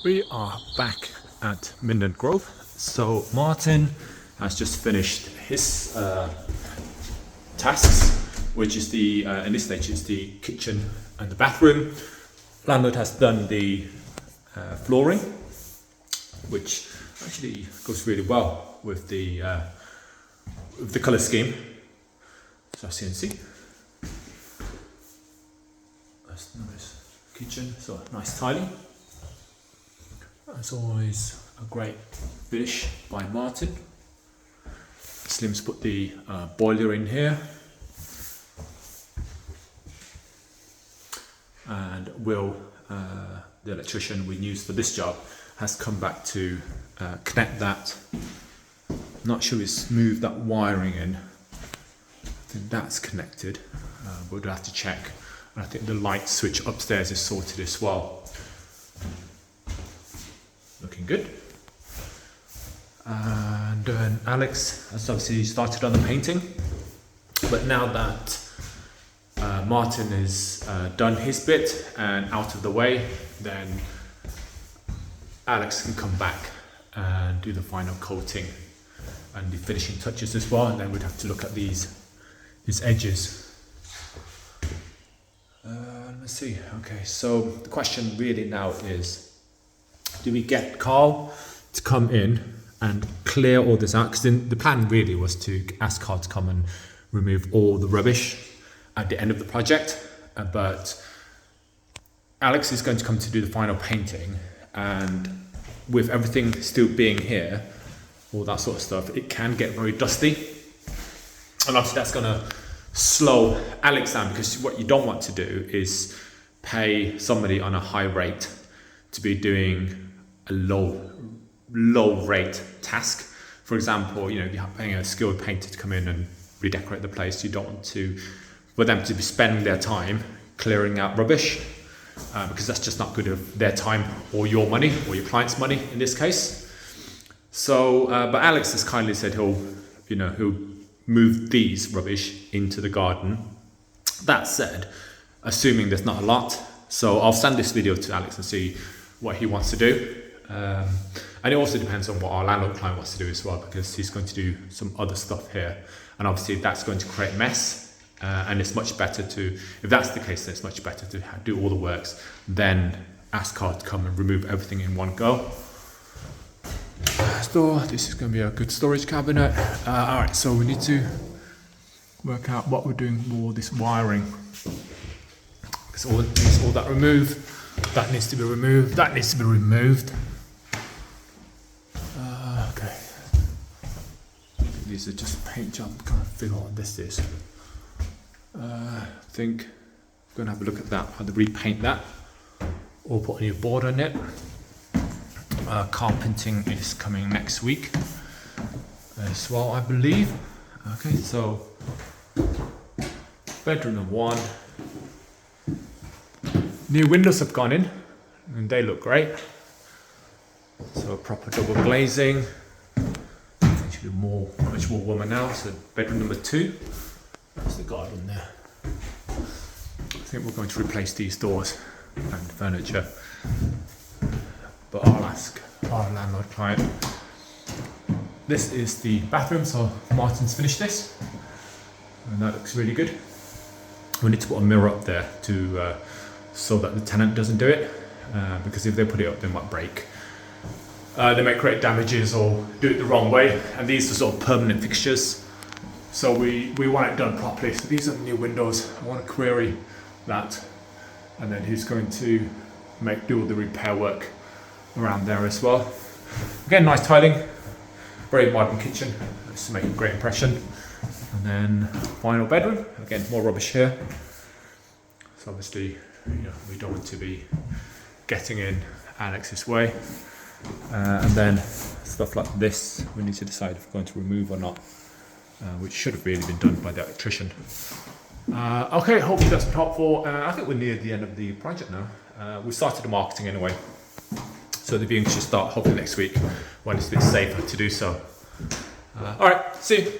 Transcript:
We are back at Minden Grove. So Martin has just finished his tasks, which is the in this stage is the kitchen and the bathroom. Landlord has done the flooring, which actually goes really well with the color scheme. So CNC. That's nice kitchen. So nice tiling. As always, a great finish by Martin. Slim's put the boiler in here, and Will, the electrician we used for this job, has come back to connect that. Not sure he's moved that wiring in. I think that's connected, but we'll have to check. And I think the light switch upstairs is sorted as well. Looking good. And then Alex has obviously started on the painting, but now that Martin has done his bit and out of the way, then Alex can come back and do the final coating and the finishing touches as well, and then we'd have to look at these edges. Let's see. Okay, so the question really now is, do we get Carl to come in and clear all this out? Because the plan really was to ask Carl to come and remove all the rubbish at the end of the project, but Alex is going to come to do the final painting, and with everything still being here, all that sort of stuff, it can get very dusty, and obviously that's going to slow Alex down, because what you don't want to do is pay somebody on a high rate to be doing a low rate task. For example, you're paying a skilled painter to come in and redecorate the place. You don't want for them to be spending their time clearing out rubbish, because that's just not good of their time or your money or your client's money in this case. So, but Alex has kindly said he'll move these rubbish into the garden. That said, assuming there's not a lot, so I'll send this video to Alex and see what he wants to do. And it also depends on what our landlord client wants to do as well, because he's going to do some other stuff here, and obviously that's going to create a mess, and it's much better to, if that's the case, then it's much better to do all the works, then ask Carl to come and remove everything in one go. So this is going to be a good storage cabinet. Alright, so we need to work out what we're doing with all this wiring, because all that removed, that needs to be removed, that needs to be removed. Okay. These are just paint job. Can't figure out what this is. I think I'm going to have a look at that, either repaint that or put a new board on it. Carpenting is coming next week as well, I believe. Okay, so bedroom number 1. New windows have gone in and they look great. So proper double glazing. Actually much more warmer now. So bedroom number 2. That's the garden there. I think we're going to replace these doors and furniture, but I'll ask our landlord client. This is the bathroom, so Martin's finished this, and that looks really good. We need to put a mirror up there to so that the tenant doesn't do it, because if they put it up, they might break. They may create damages or do it the wrong way, and these are sort of permanent fixtures, so we want it done properly. So these are the new windows. I want to query that, and then he's going to do all the repair work around there as well. Again, nice tiling, very modern kitchen, just to make a great impression. And then final bedroom, again more rubbish here. So obviously, we don't want to be getting in Alex's way. And then stuff like this, we need to decide if we're going to remove or not, which should have really been done by the electrician. Okay, hopefully that's been helpful. I think we're near the end of the project now. We started the marketing anyway, so the viewing should start hopefully next week when it's a bit safer to do so. Alright, see you.